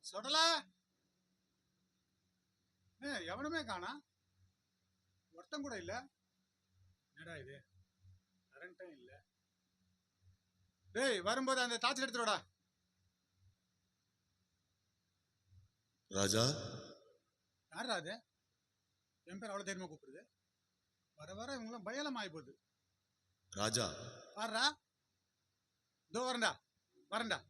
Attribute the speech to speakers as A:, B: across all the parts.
A: சொடலா எவனுமே காணா, ஒருத்தம் கூட இல்ல. என்னடா இது, கரண்ட்டும் இல்ல. டேய் வரும்போது அந்த டார்ச் எடுத்துடா.
B: ராஜா,
A: யாரா அது? என் பேர் அவ்வளவு தைரியமா கூப்பிடுது. வர வர இவங்களாம் பயலம் ஆகி போகுது.
B: ராஜா
A: பாருடா, இதோ வரண்டா வரண்டா.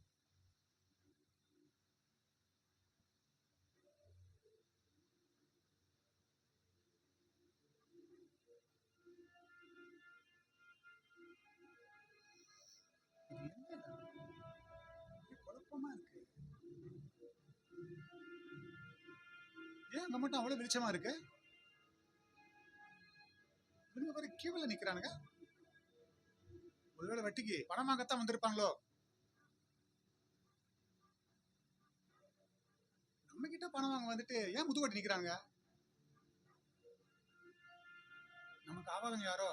A: குழப்பமா இருக்கு. ஏன் நம்ம மட்டும் அவ்வளவு வெளிச்சமா இருக்கு? இவங்க பாரு கீழே நிக்கிறானுங்க. ஒருவேளை வட்டிக்கு பணம் வாங்கத்தான் வந்திருப்பாங்களோ? நம்ம கிட்ட பணம் வாங்க வந்துட்டு ஏன் முதுகட்டி நிக்கிறாங்க? நமக்கு ஆவாதங்க யாரோ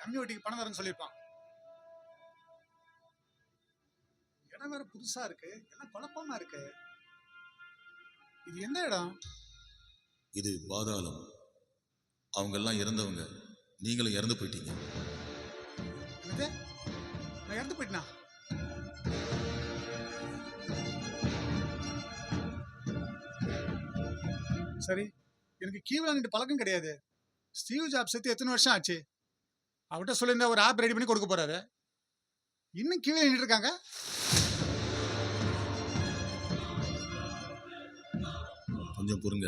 A: கம்மி வட்டிக்கு பணம் தரேன்னு சொல்லியிருப்பான். இடம் வேற புதுசா இருக்கு, எல்லாம் குழப்பமா இருக்கு. இது எந்த இடம்?
B: இது பாதாளம். அவங்க எல்லாம் இறந்தவங்க, நீங்களும் இறந்து போயிட்டீங்க.
A: என்னது? நான் இறந்து போயிட்டேனா? சரி, எனக்கு கீழே பழக்கம் கிடையாது. ஸ்டீவ் ஜாப்ஸ் செத்து எத்தனை வருஷம் ஆச்சு? அவர்கிட்ட சொல்லியிருந்தா ஒரு ஆப் ரெடி பண்ணி கொடுக்க போறாரு. இன்னும் கீழே நின்று இருக்காங்க.
B: கொஞ்சம் பொறுங்க,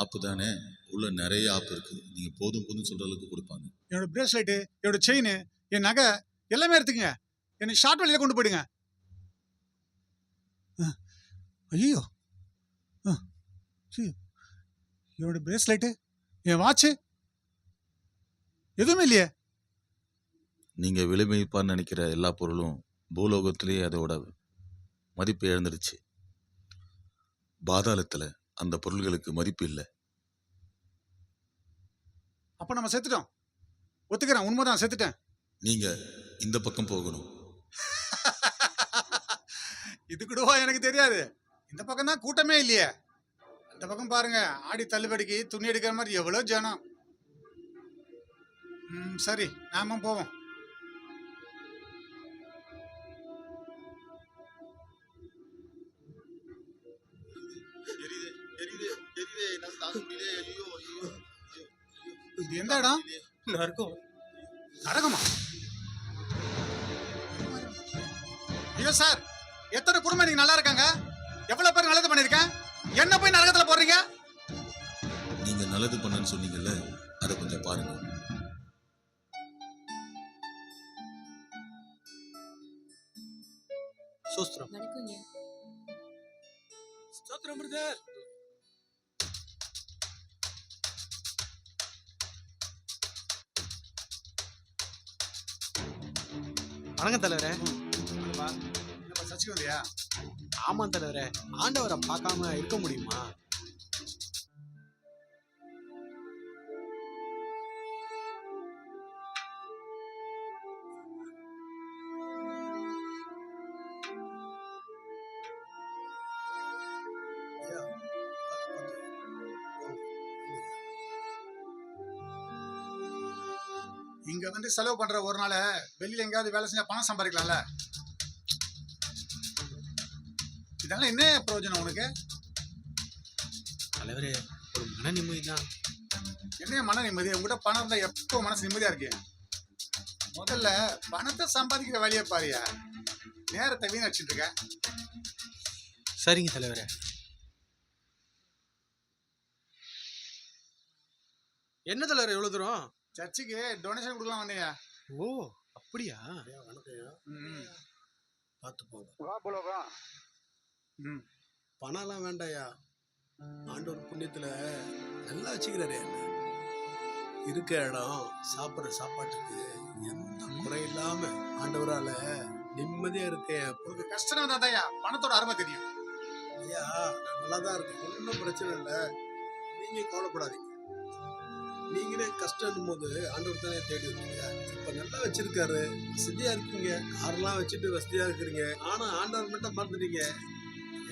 B: ஆப்பு தானே, உள்ள நிறைய ஆப்பு இருக்கு. நீங்க போதும் போதும் சொல்ற அளவுக்கு கொடுப்பாங்க.
A: என்னோட பிரேஸ்லெட்டு, என்னோட செயின், என் நகை எல்லாமே எடுத்துக்கங்க. என்னை ஷார்ட் வழியில கொண்டு போயிடுங்க. ஐயோ, என்னோட பிரேஸ்லெட்டு, என் வாட்சு எதுவுமே இல்லையே.
B: நீங்க விலைமதிப்பான்னு நினைக்கிற எல்லா பொருளும் பூலோகத்திலேயே அதோட மதிப்பு இழந்துருச்சு. பாதாளத்துல அந்த பொருள்களுக்கு மதிப்பு இல்லை.
A: அப்ப நம்ம செத்துட்டோம். ஒத்துக்கிறேன், உண்மைதான், செத்துட்டேன்.
B: நீங்க இந்த பக்கம் போகணும்.
A: இது கூடவா எனக்கு தெரியாது? இந்த பக்கம் தான் கூட்டமே இல்லையே. அந்த பக்கம் பாருங்க, ஆடி தள்ளுபடிக்கு துணி எடுக்கிற மாதிரி எவ்வளவு ஜனம். சரி, நாம போவோம். இது எந்த இடம்?
C: நரகம்.
A: நரகமா? ஐயோ சார், எத்தனை குடும்பம் நீங்க நல்லா இருக்காங்க? எவ்வளவு பேர் நல்லது பண்ணிருக்கேன், என்ன போய் நரகத்துல போடுறீங்க?
B: நீங்க நல்லது பண்ணன்னு சொன்னீங்கல்ல, அதை கொஞ்சம் பாருங்க.
C: சோஸ்திரம்.
A: ஸ்தோத்திரம் பிரதர்.
C: வணக்கம் தலைவரே.
A: சச்சிக்கு வந்தியா?
C: ஆமா தலைவரே, ஆண்டவரை பார்க்காம இருக்க முடியுமா?
A: இங்க வந்து செலவு பண்ற ஒரு நாள் வெளியில எங்கேயாவது வேலை செஞ்சா பணம் சம்பாதிக்கலாம்ல. இதெல்லாம் என்ன பிரயோஜனம் உனக்கு?
C: தலைவரே, ஒரு மன நிம்மதி தான்.
A: என்ன மன நிம்மதி? உங்ககிட்ட பணம் இருந்தா எப்போ மனசு நிம்மதியா இருக்கு. முதல்ல பணத்தை சம்பாதிக்கிற வழியை பாரியா, நேரத்தை வீணடிச்சுட்டு இருக்க.
C: சரிங்க தலைவரே. என்ன தலைவர் எவ்வளவு தூரம்?
A: சர்ச்சுக்கு டொனேஷன் கொடுக்கலாம் வந்தீங்க.
C: ஓ அப்படியா?
D: பார்த்து போங்க.
A: வா போலவா.
D: பணம்லாம் வேண்டாயா, ஆண்டவர் புண்ணியத்துல நல்லா வச்சுக்கிறாரு. என்ன இருக்க இடம், சாப்பிட்ற சாப்பாட்டுக்கு எந்த குறை இல்லாம ஆண்டவரால நிம்மதியா இருக்கேன்.
A: உங்களுக்கு கஷ்டம் தான்யா பணத்தோட அருமை தெரியும்.
D: ஐயா, நான் நல்லா தான் இருக்கேன், ஒன்றும் பிரச்சனை இல்லை, நீங்க கவலைப்படாதீங்க. நீங்களே கஷ்டம் போது ஆண்டவர் தானே தேடி இருக்கீங்க. இப்ப நல்லா வச்சிருக்காரு, வசதியா இருக்கீங்க, காரெல்லாம் வச்சுட்டு வசதியா இருக்கிறீங்க. ஆனா ஆண்டவர் மட்டும் மறந்துட்டீங்க.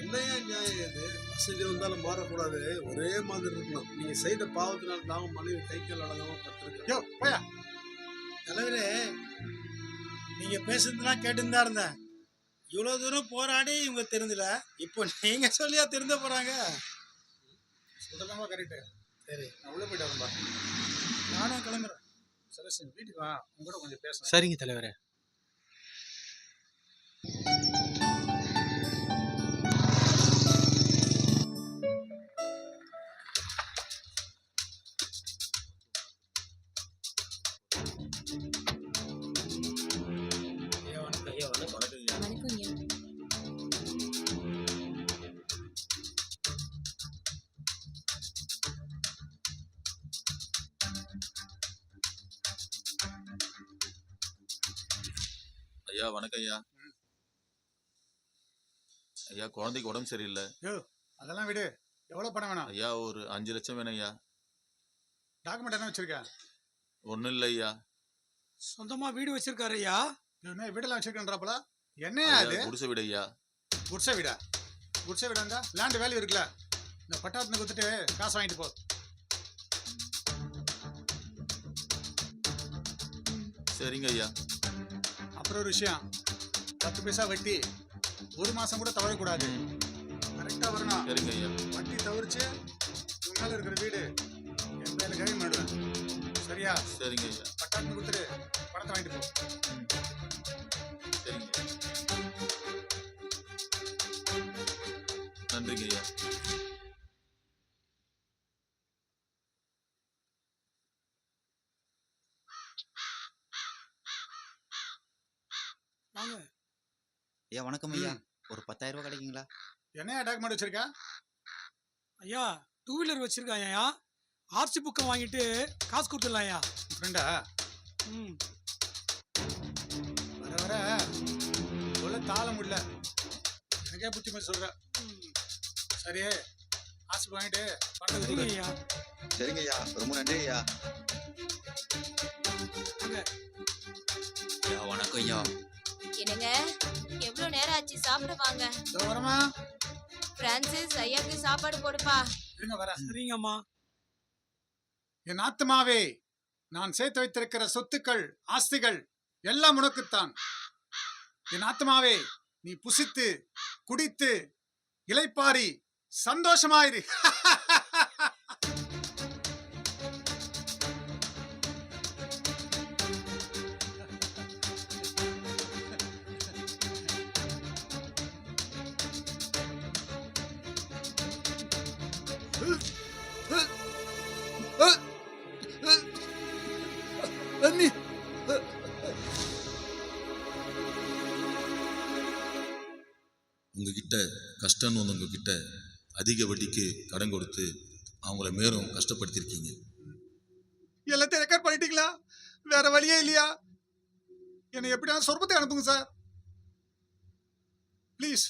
D: என்னையா நியாயம் இது? வசதி வந்தாலும் மாறக்கூடாது, ஒரே மாதிரி இருக்கணும். நீங்க செய்த பாவத்தினால் தான் மனைவி கை கால் அடங்காம பட்டிருக்கேன்.
A: யோ போயா.
E: தலைவரே, நீங்க பேசுறதுலாம் கேட்டுன்னு தான் இருந்தேன். இவ்வளவு தூரம் போராடி இவங்க திருந்தல, இப்போ நீங்க சொல்லியா திருந்த போறாங்க?
A: சொல்றதாமா கரெக்டு.
E: சரி,
A: நான் உள்ள போயிட்டு வரேன்பா.
E: நானும் கிளம்புறேன்.
A: சரஸ்வதி வீட்டுக்கு வா, உங்க கூட கொஞ்சம் பேசணும்.
C: சரிங்க தலைவரே.
F: வணக்கம் ஐயா.
B: ஐயா வணக்கம் ஐயா. ஐயா குழந்தைக்கு உடம்பு சரியில்லை.
A: அதெல்லாம் விடு. எவ்வளவு பணம் வேணும்?
B: ஐயா ஒரு 5 லட்சம் வேணும் ஐயா.
A: டாக்குமெண்ட் என்ன வச்சிருக்க?
B: ஒன்றும் இல்லை ஐயா.
E: சொந்தமா வீடு வச்சிருக்காரு ஐயா.
A: என்ன வீடெல்லாம் வச்சிருக்கேன்றாப்பல? என்னையா
B: ஐயா,
A: அது?
B: குடிசை வீடு ஐயா.
A: குடிசை வீடா? குடிசை வீடா இருந்தா லேண்ட் வேல்யூ இருக்குல்ல, இந்த பட்டாளத்துக்கு கொடுத்துட்டு காசு வாங்கிட்டு போ.
B: சரிங்க ஐயா.
A: அப்புறம் ஒரு விஷயம், 10 பைசா வட்டி 1 மாசம் கூட தவறக்கூடாது. கரெக்டா வரணும்.
B: சரிங்க ஐயா.
A: வட்டி தவிர்த்து உன் மேல இருக்கிற வீடு என் மேல கவி மாடுவேன். சரியா?
B: சரிங்க ஐயா.
A: பட்டாளத்துக்கு கொடுத்துட்டு பணத்தை வாங்கிட்டு போ.
B: சரிங்க ஐயா. நன்றிங்க ஐயா.
E: வாங்க
G: ஐயா வணக்கம் ஐயா. ஒரு 10,000 ரூபாய் கிடைக்குங்களா?
A: என்னையா டாக்குமெண்ட் வச்சிருக்க?
E: ஐயா. 2 வீலர் வச்சிருக்கான் ஐயா. ஆர்சி புக்கை வாங்கிட்டு காசு கொடுத்துடலாம் ஐயா.
A: ஃப்ரெண்டா?
E: ம்.
A: வர வர சொல்ல தாள முடியல. எனக்கே புத்தி மாதிரி சொல்ற. சரி, ஆசை வாங்கிட்டு பணத்தை
E: சரிங்க
A: கொடுத்து.
E: ஐயா.
G: சரிங்க ஐயா, ரொம்ப நன்றி ஐயா.
E: வாங்க.
G: ஐயா வணக்கம் ஐயா.
F: என்னங்க, எவ்வளவு நேரம் ஆச்சு? சாப்பிட வாங்க.
A: இதோ வரமா.
F: பிரான்சிஸ், ஐயாக்கு சாப்பாடு போடுப்பா.
A: இருங்க வரேன்.
E: சரிங்கம்மா.
A: என் ஆத்மாவே, நான் சேர்த்து வைத்திருக்கிற சொத்துக்கள் ஆஸ்திகள் எல்லாம் உனக்குத்தான். என் ஆத்மாவே, நீ புசித்து குடித்து இளைப்பாரி சந்தோஷமாயிரு. அண்ணி,
B: உங்ககிட்ட கஷ்டம்னு உங்ககிட்ட அதிக வட்டிக்கு கடன் கொடுத்து அவங்கள மேலும் கஷ்டப்படுத்திருக்கீங்க.
A: எல்லாத்தையும் ரெக்கார்ட் பண்ணிட்டீங்களா? வேற வழியே இல்லையா? என்னை எப்படியா சொர்பத்தை அனுப்புங்க சார், ப்ளீஸ்.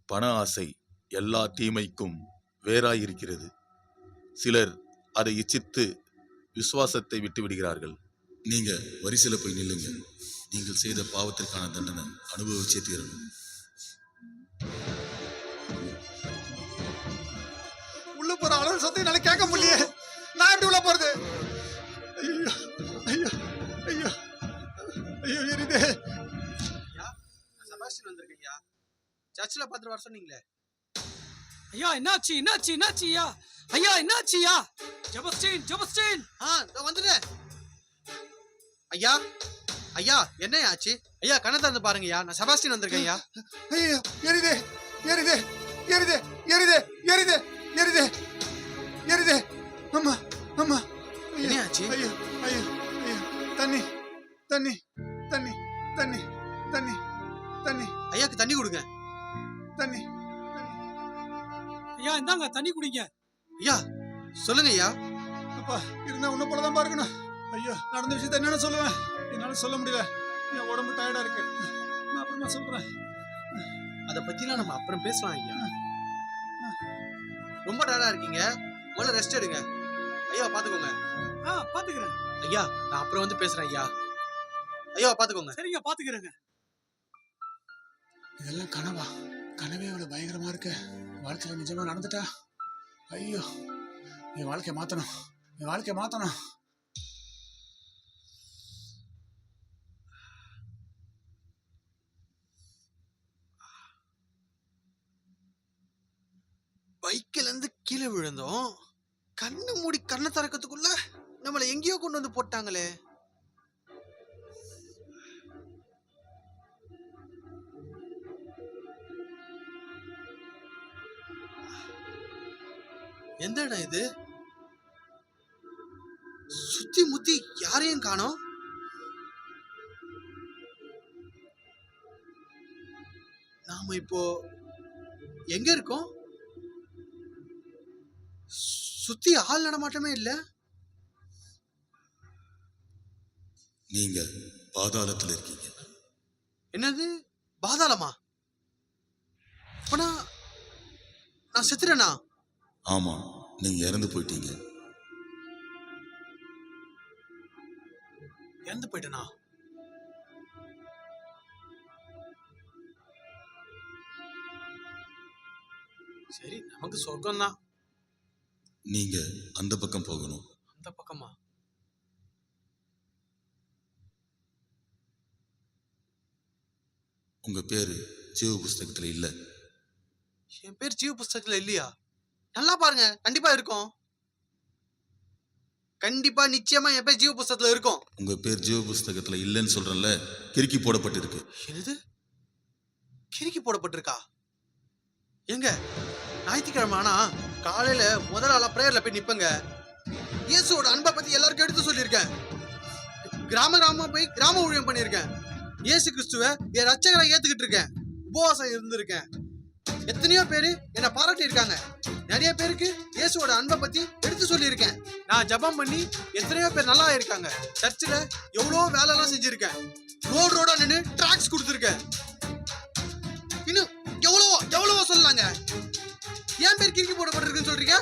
B: பண ஆசை எல்லா தீமைக்கும் வேறாயிருக்கிறது. சிலர் அதை இச்சித்து விசுவாசத்தை விட்டு விடுகிறார்கள். நீங்க வரிசையில போய் நில்லுங்க. நீங்கள் செய்த பாவத்திற்கான தண்டனை அனுபவிச்சே தீரணும்.
A: உள்ள போற அளவு சத்தம் என்னால கேட்க முடியல. நான் எப்படி உள்ள போறது? ஐயோ ஐயோ ஐயோ ஐயோ எரியுதே.
C: செபாஸ்டியன் வந்திருக்கேன் ஐயா. சர்ச்சில் பார்த்துட்டு வர சொன்னீங்களே.
E: ஐயா என்னாச்சு என்னாச்சு என்னாச்சு ஐயா? ஐயா என்னாச்சு ஐயா? ஜெபஸ்டீன் ஜெபஸ்டீன்.
C: இதோ வந்துட்டேன் ஐயா. ஐயா என்ன ஆச்சு ஐயா? கண்ணை திறந்து பாருங்க ஐயா. நான் செபாஸ்டியன் வந்திருக்கேன் ஐயா.
A: ஐயோ எரியுதே எரியுதே எரியுதே எரியுதே எரியுதே எரியுதே எரியுதே. அம்மா அம்மா.
C: என்ன ஆச்சு?
A: ஐயோ ஐயோ ஐயோ. தண்ணி தண்ணி தண்ணி தண்ணி தண்ணி தண்ணி
C: ஐயாக்கு தண்ணி கொடுங்க.
A: தண்ணி.
E: ஐயா இந்தாங்க தண்ணி குடிங்க.
C: ஐயா சொல்லுங்க ஐயா.
A: அப்பா இருந்தா உன்ன போலதான் பாருக்கணும். ஐயோ நடந்த விஷயத்த என்னன்னு சொல்லுவேன், என்னால சொல்ல முடியல. என் உடம்பு டயர்டா இருக்கு. நான் அப்புறமா சொல்றேன்.
C: அதை பத்திலாம் நம்ம அப்புறம் பேசலாம் ஐயா. ரொம்ப டயர்டா இருக்கீங்க, முதல்ல ரெஸ்ட் எடுங்க. ஐயா பாத்துக்கோங்க.
E: பாத்துக்கிறேன்.
C: ஐயா நான் அப்புறம் வந்து பேசுறேன் ஐயா. ஐயா பாத்துக்கோங்க.
E: சரிங்க பாத்துக்கிறேங்க.
A: இதெல்லாம் கனவா? கனவே இவ்வளவு பயங்கரமா இருக்கு. வாழ்க்கையில நிஜமா நடந்துட்டா ஐயோ, என் வாழ்க்கைய மாத்தணும், என் வாழ்க்கைய மாத்தணும்.
C: பைக்கில இருந்து கீழே விழுந்தோம். கண்ணு மூடி கண்ணை திறக்கிறதுக்குள்ள நம்மள எங்கேயோ கொண்டு வந்து போட்டாங்களே. எந்த இடம் இது? சுத்தி முத்தி யாரையும் காணோம். நாம இப்போ எங்க இருக்கோம்? சுத்தி ஆள் நடமாட்டமே இல்ல.
B: நீங்க பாதாளத்துல இருக்கீங்க.
C: என்னது பாதாளமா? அப்பனா நான் செத்துறேனா?
B: ஆமா, நீங்க இறந்து போயிட்டீங்க.
C: இறந்து போயிட்டேனா? சரி, நமக்கு சொர்க்கம் தான்.
B: நீங்க அந்த பக்கம் போகணும்.
C: அந்த பக்கமா?
B: உங்க பேரு ஜீவ புஸ்தகத்துல இல்ல.
C: என் பேர் ஜீவ புஸ்தகத்துல இல்லையா? நல்லா பாருங்க, கண்டிப்பா இருக்கும். கண்டிப்பா நிச்சயமா என் பேர் ஜீவ புஸ்தகத்துல இருக்கும்.
B: உங்க பேர் ஜீவ புஸ்தகத்துல இல்லைன்னு சொல்றேன்ல, கிறுக்கி போடப்பட்டிருக்கு.
C: என்னது? கிறுக்கி போடப்பட்டிருக்கா? எங்க? ஞாயிற்றுக்கிழமை ஆனா காலையில முதல் ஆளா பிரேயர்ல போய் நிப்பங்க. இயேசுவோட அன்பை பத்தி எல்லாருக்கும் எடுத்து சொல்லியிருக்கேன். கிராம கிராமமா போய் கிராம ஊழியம் பண்ணியிருக்கேன். இயேசு கிறிஸ்துவ என் ரட்சகரை ஏத்துக்கிட்டு இருக்கேன். உபவாசம் இருந்திருக்கேன். எத்தனையோ பேரு என்னை பாராட்டி இருக்காங்க. நிறைய பேருக்கு இயேசுவோட அன்பை பத்தி எடுத்து சொல்லியிருக்கேன். நான் ஜெபம் பண்ணி எத்தனையோ பேர் நல்லா இருக்காங்க. சர்ச்சில் எவ்வளோ வேலைலாம் செஞ்சிருக்கேன். ரோடா நின்று டிராக்ஸ் கொடுத்துருக்கேன். இன்னும் எவ்வளவோ சொல்லலாங்க. ஏன் பேர் கிறுக்கி போடப்பட்டிருக்குன்னு சொல்றீங்க?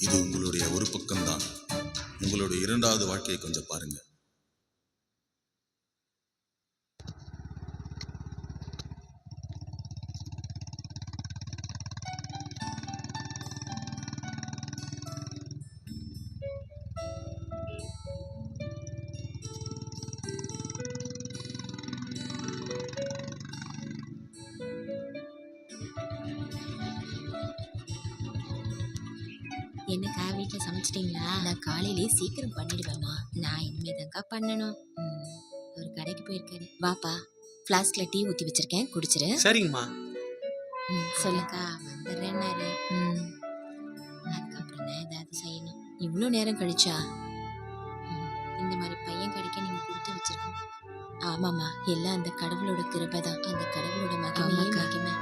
B: இது உங்களுடைய ஒரு பக்கம்தான். உங்களுடைய இரண்டாவது வாழ்க்கையை கொஞ்சம் பாருங்க.
H: என்னக்கா வீட்டில் சமைச்சிட்டிங்களா? நான் காலையிலே சீக்கிரம் பண்ணிடுவேம்மா. நான் இனிமே தான்க்கா பண்ணணும். ஒரு கடைக்கு போயிருக்காரு. வாப்பா, ஃப்ளாஸ்கில் டீ ஊற்றி வச்சிருக்கேன், குடிச்சிரு.
C: சரிங்கம்மா.
H: சொல்லுக்கா, வந்துடுறேன்னாரு. அதுக்கப்புறம் தான் ஏதாவது செய்யணும். இவ்வளோ நேரம் கழிச்சா? இந்த மாதிரி பையன் கிடைக்க நீங்கள் கொடுத்து வச்சிருக்கோம். ஆமாம்மா, எல்லாம் அந்த கடவுளோட கிருபை தான். அந்த கடவுளோட மகிமை.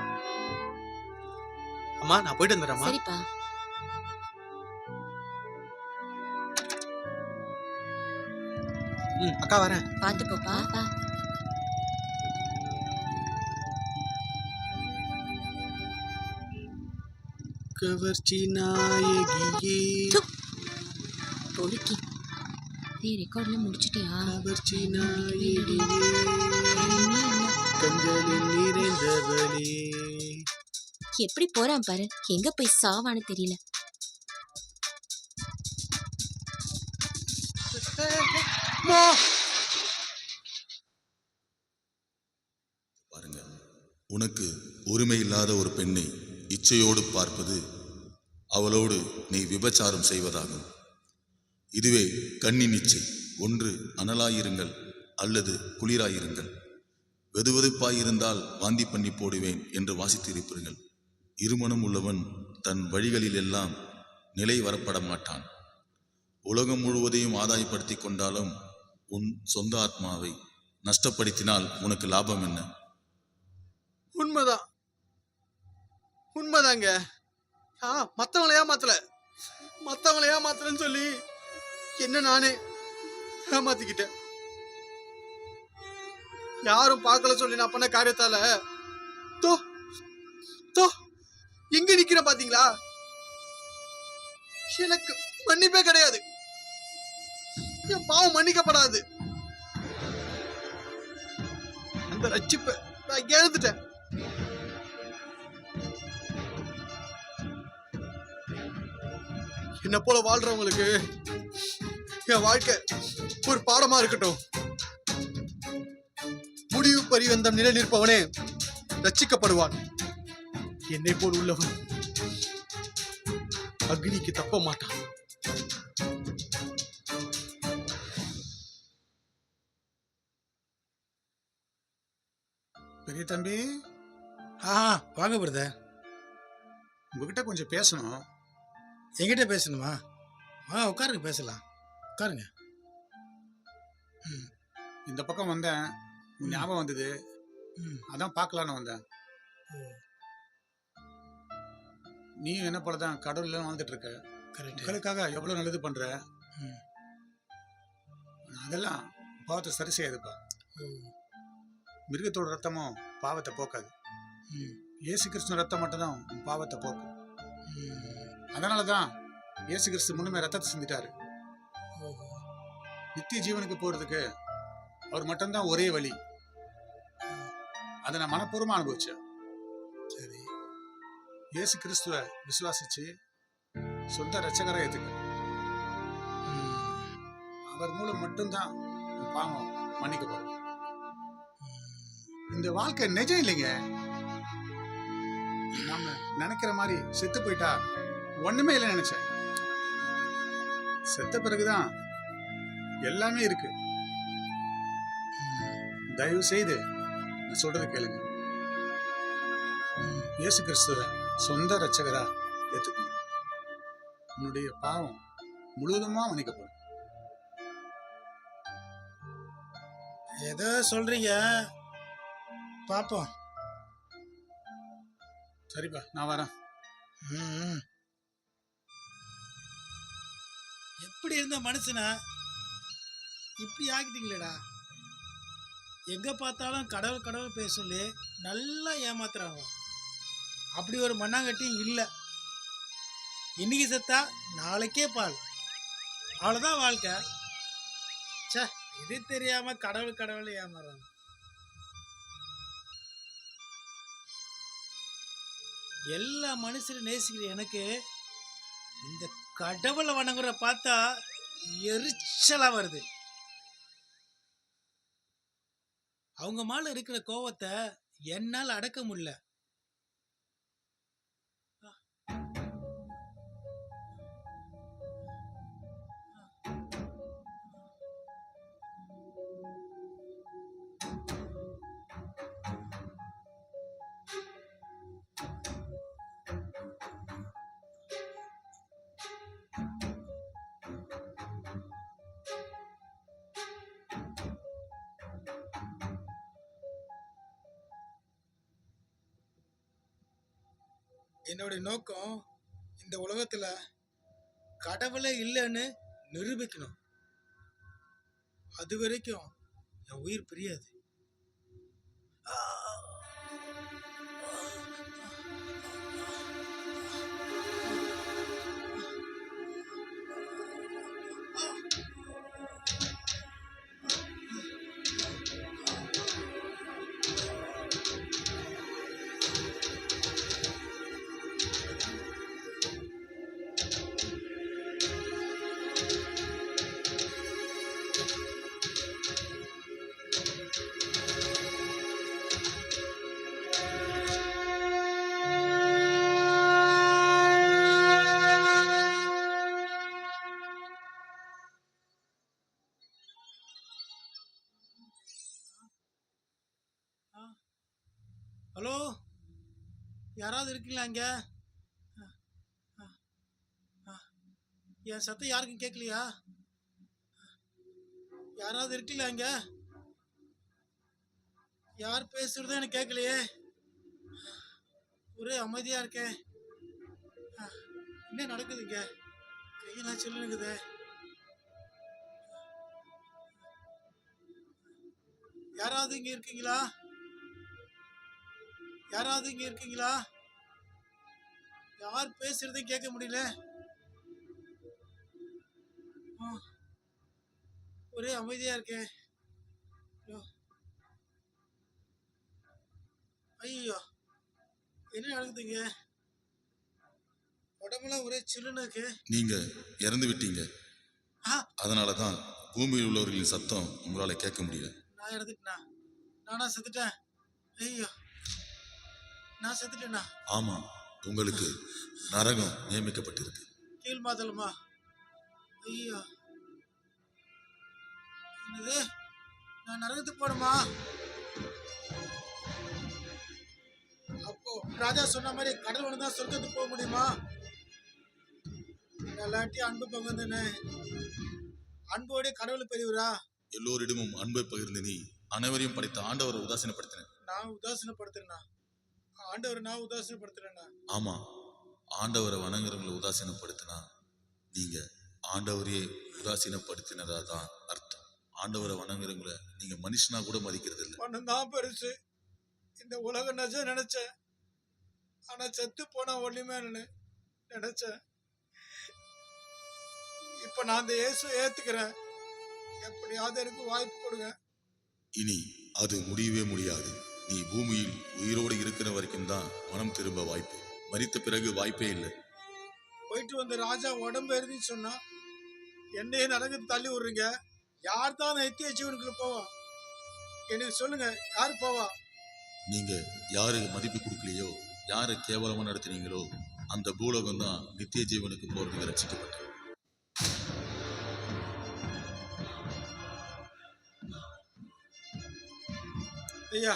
C: அம்மா, நான் போயிட்டு வந்துடுறேம்மா.
H: சரிப்பா.
C: அக்கா வரேன்.
H: பார்த்து போப்பா.
C: கவர்ச்சி நாயகியே
H: பொறுக்கி. டேய், ரெக்கார்ட்லாம் முடிச்சிட்டியா?
C: கவர்ச்சி நாயகியே கண்களில் நிறைந்தவளே.
H: எப்படி போறான் பாரு. எங்க போய் சாவான்னு தெரியல.
B: பாருங்க, உனக்கு உரிமை இல்லாத ஒரு பெண்ணை இச்சையோடு பார்ப்பது அவளோடு நீ விபச்சாரம் செய்வதாகும். இதுவே கண்ணின் இச்சை. ஒன்று அனலாயிருங்கள் அல்லது குளிராயிருங்கள். வெதுவெதுப்பாயிருந்தால் வாந்தி பண்ணி போடுவேன் என்று வாசித்திருப்பீர்கள். இருமனம் உள்ளவன் தன் வழிகளில் எல்லாம் நிலை வரப்பட மாட்டான். உலகம் முழுவதையும் ஆதாயப்படுத்தி கொண்டாலும் உன் சொந்த ஆத்மாவை நஷ்டப்படுத்தினால் உனக்கு லாபம் என்ன?
C: உண்மைதாங்க. மத்தவங்கள ஏமாத்தலன்னு சொல்லி என்ன நானே ஏமாத்திக்கிட்டேன். யாரும் பார்க்கல சொல்லி நான் பண்ண காரியத்தால எங்க நிக்கிற பாத்தீங்களா? எனக்கு மன்னிப்பே கிடையாது. என் பாவம் மன்னிக்கப்படாது. அந்த ரட்சிப்பை நான் இழந்துட்டேன். என்ன போல வாழ்றவங்களுக்கு என் வாழ்க்கை ஒரு பாடமா இருக்கட்டும். முடிவு பரியந்தம் நிலை நிற்பவனே ரட்சிக்கப்படுவான். என்னை போல் உள்ளவன் அக்னிக்கு தப்ப மாட்டான்.
A: பெரிய தம்பி,
E: வாங்க பிரதர்.
A: உங்ககிட்ட கொஞ்சம் பேசணும்.
E: என்கிட்ட பேசணுமா? உட்காருங்க, பேசலாம். உட்காருங்க.
A: இந்த பக்கம் வந்தேன், ஞாபகம் வந்தது,
E: ம்.
A: அதான் பார்க்கலான்னு வந்தேன். நீயும் என்ன போலதான் கடவுள்ல வாழ்ந்துட்டு இருக்க.
E: கரெக்ட்.
A: மக்களுக்காக எவ்வளவு நல்லது பண்ற.
E: ம்.
A: அதெல்லாம் பாவத்தை சரி செய்யாதுப்பா. மிருகத்தோட ரத்தமும் பாவத்தை போக்காது. இயேசு கிறிஸ்து ரத்தம் மட்டும்தான் உன் பாவத்தை போக்கும். அதனாலதான் இயேசு கிறிஸ்து முன்னுமே ரத்தத்தை சிந்திட்டாரு. நித்திய ஜீவனுக்கு போறதுக்கு அவர் மட்டும்தான் ஒரே வழி. அதை நான் மனப்பூர்வமா அனுபவிச்சேன்.
E: சரி.
A: இயேசு கிறிஸ்துவ விசுவாசிச்சு சொந்த ரட்சகரை ஏத்துக்க. அவர் மூலம் மட்டும்தான் உன் பாவம் மன்னிக்கப்படும். இந்த வாழ்க்கை நிஜம் இல்லைங்க. நாம நினைக்கிற மாதிரி செத்து போயிட்டா ஒண்ணுமே இல்லை நினைச்சேன். செத்த பிறகுதான் எல்லாமே இருக்கு. தயவு செய்து நான் சொல்றது கேளுங்க. இயேசு கிறிஸ்துவ சொந்த ரட்சகரா ஏத்துக்கணும். உன்னுடைய பாவம் முழுவதுமா மன்னிக்கப்படும்.
E: ஏதோ சொல்றீங்க, பாப்போம்.
A: சரிப்பா, நான் வரேன்.
E: எப்படி இருந்த மனுஷனை இப்படி ஆக்கிட்டீங்களேடா. எங்க பார்த்தாலும் கடவுள் கடவுள் பேச சொல்லி நல்லா ஏமாத்துறாங்க. அப்படி ஒரு மண்ணாங்கட்டியும் இல்லை. இன்னைக்கு செத்தா நாளைக்கே பால், அவ்வளோதான் வாழ்க்கை. சே, இது தெரியாம கடவுள் கடவுள் ஏமாறாங்க. எல்லா மனுஷரும் நேசிக்கிற எனக்கு இந்த கடவுளை வணங்குற பார்த்தா எரிச்சலா வருது. அவங்க மேல இருக்கிற கோவத்தை என்னால் அடக்க முடியல. என்னுடைய நோக்கம் இந்த உலகத்துல கடவுளே இல்லைன்னு நிரூபிக்கணும். அது வரைக்கும் என் உயிர் பிரியாது. ஹலோ, யாராவது இருக்கீங்களா இங்க? என் சத்தம் யாருக்கும் கேட்கலையா? யாராவது இருக்கீங்களா இங்க? யார் பேசுறதும் எனக்கு கேட்கலையே. ஒரே அமைதியா இருக்கேன். என்ன நடக்குதுங்க? கையெல்லாம் சொல்லுங்குது. யாராவது இங்க இருக்கீங்களா? யாராவது இங்க இருக்கீங்களா? யார் பேசுறதையும் கேட்க முடியல. ஒரே அமைதியா இருக்கேன். ஐயோ, என்ன நடக்குதுங்க? உடம்புலாம் ஒரே சில்லுன்னு இருக்கு.
B: நீங்க இறந்து விட்டீங்க.
E: ஆ.
B: அதனால தான் பூமியில் உள்ளவர்களின் சத்தம் உங்களால கேட்க முடியல.
E: நான் இறந்துட்டேனா? நானா செத்துட்டேன்? ஐயோ, நான் செத்துட்டேனா?
B: ஆமா, உங்களுக்கு நரகம் நியமிக்கப்பட்டிருக்கு.
E: கீழ் மாதலமா? ஐயோ, என்னது? நான் நரகத்துக்கு போகணுமா? அப்போ ராஜா சொன்ன மாதிரி கடல் ஒன்று தான் சொர்க்கத்துக்கு போக முடியுமா? எல்லாத்தையும் அன்பு பகிர்ந்தனே, அன்போட கடவுள் பெரியவரா?
B: எல்லோரிடமும் அன்பை பகிர்ந்து நீ அனைவரையும் படைத்த ஆண்டவரை உதாசீனப்படுத்தின.
E: நான் உதாசீனப்படுத்துறேனா? ஆண்டவர் நான் உதாசீனப்படுத்துறேனா?
B: ஆமா, ஆண்டவரை வணங்குறவங்களை உதாசீனப்படுத்தினா நீங்க ஆண்டவரையே உதாசீனப்படுத்தினதா தான் அர்த்தம். ஆண்டவரை வணங்குறவங்களை நீங்க மனுஷனா கூட மதிக்கிறது இல்லை.
E: பணம் தான் பெருசு. இந்த உலக நஜம் நினைச்சேன், ஆனா செத்து போனா ஒண்ணுமே நினைச்சேன். இப்ப நான் அந்த இயேசுவை ஏத்துக்கிறேன். எப்படியாவது எனக்கு வாய்ப்பு கொடுங்க.
B: இனி அது முடியவே முடியாது. நீ பூமியில் உயிரோடு இருக்கிற வரைக்கும் தான் மனம் திரும்ப வாய்ப்பு. மரித்த பிறகு வாய்ப்பே இல்லை.
E: போயிட்டு வந்த ராஜா உடம்பு எரிஞ்சுன்னு சொன்னா என்னையே நரகத்து தள்ளி விடுறீங்க. யார் தான் நித்திய ஜீவனுக்குள்ள போவா? எனக்கு சொல்லுங்க, யாரு போவா?
B: நீங்க யாரு மதிப்பு கொடுக்கலையோ, யாரை கேவலமா நடத்தினீங்களோ அந்த பூலோகம் தான் நித்திய ஜீவனுக்கு போறதுக்கு ரட்சிக்கப்பட்டது.
E: ஐயா,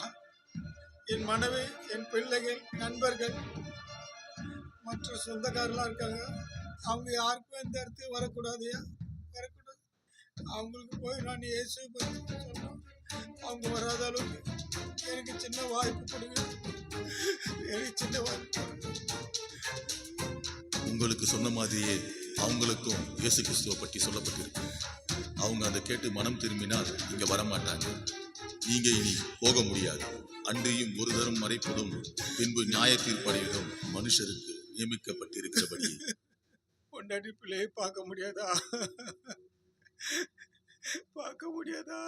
E: என் மனைவி, என் பிள்ளைகள், நண்பர்கள், மற்ற சொந்தக்காரெல்லாம் இருக்காங்க. அவங்க யாருக்கும் இந்த இடத்துக்கு வரக்கூடாதுயா, வரக்கூடாது. அவங்களுக்கு போய் நான் இயேசுவை பற்றி சொன்னோம். அவங்க வராத அளவுக்கு எனக்கு சின்ன வாய்ப்பு கொடுங்க. எனக்கு சின்ன வாய்ப்பு.
B: உங்களுக்கு சொன்ன மாதிரியே அவங்களுக்கும் இயேசு கிறிஸ்துவை பற்றி சொல்லப்பட்டிருக்கு. அவங்க அதை கேட்டு மனம் திரும்பினால் இங்க வரமாட்டாங்க. நீங்க இனி போக முடியாது. அன்றையும் ஒரு தரம் மறைப்பதும் பின்பு நியாய தீர்ப்படைவதும் மனுஷருக்கு நியமிக்கப்பட்டிருக்கிறபடி.
E: பொண்டாட்டி பிள்ளையை பார்க்க முடியாதா? பார்க்க முடியாதா?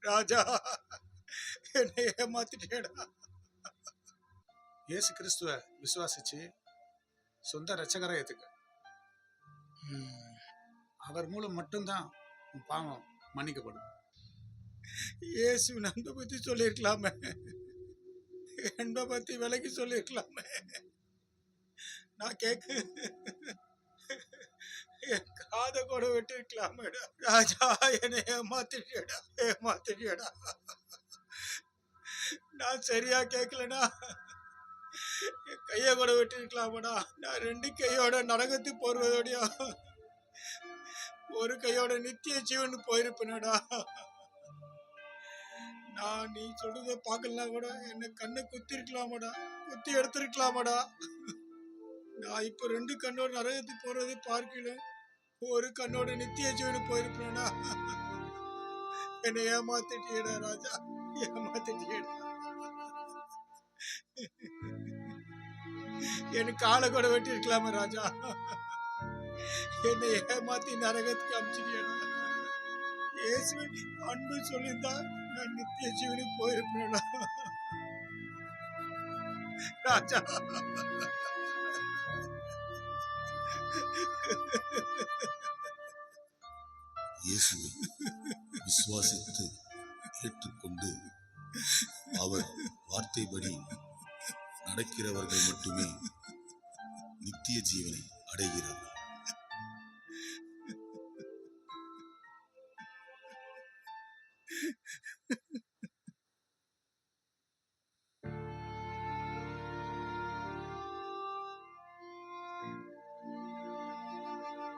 E: ராஜா, என்னை ஏமாத்திட்டேடா.
A: இயேசு கிறிஸ்துவ விசுவாசிச்சு சொந்த ரட்சகரை ஏத்துக்க. அவர் மூலம் மட்டும்தான் உன் பாவம் மன்னிக்கப்படும்.
E: இயேசு நம்ப பத்தி சொல்லியிருக்கலாமே, என்பை பத்தி விலைக்கு சொல்லியிருக்கலாமே. நான் கேட்க என் காதை கூட விட்டுருக்கலாமேடா. ராஜா, என்னை ஏமாத்திட்டியடா, ஏமாத்திட்டியடா. நான் சரியா கேட்கலனா என் கையை கூட விட்டுருக்கலாமடா. நான் 2 கையோட நரகத்து போறதோடயா ஒரு கையோட நித்திய ஜீவன் போயிருப்பேனடா. நான் நீ சொல்றத பார்க்கலாம் கூட என்ன கண்ணை குத்தி இருக்கலாமடா, குத்தி எடுத்திருக்கலாமடா. நான் இப்ப 2 கண்ணோட நரகத்துக்கு போறது பார்க்கல, ஒரு கண்ணோட நித்திய ஜீவனு போயிருப்பேனா. என்னை ஏமாத்திட்டியடா ராஜா, ஏமாத்திட்டியடா. எனக்கு காலை கூட வெட்டி இருக்கலாமா ராஜா? என்னை ஏமாத்தி நரகத்துக்கு அமிச்சிட்டியடா. இயேசுவை அன்பு சொல்லியிருந்தா நான் நித்திய ஜீவனுக்கு போயிருப்பேனா ராஜா.
B: இயேசுவை விசுவாசித்து ஏற்றுக்கொண்டு அவர் வார்த்தைப்படி நடக்கிறவர்கள் மட்டுமே நித்திய ஜீவனை அடைகிறார்கள்.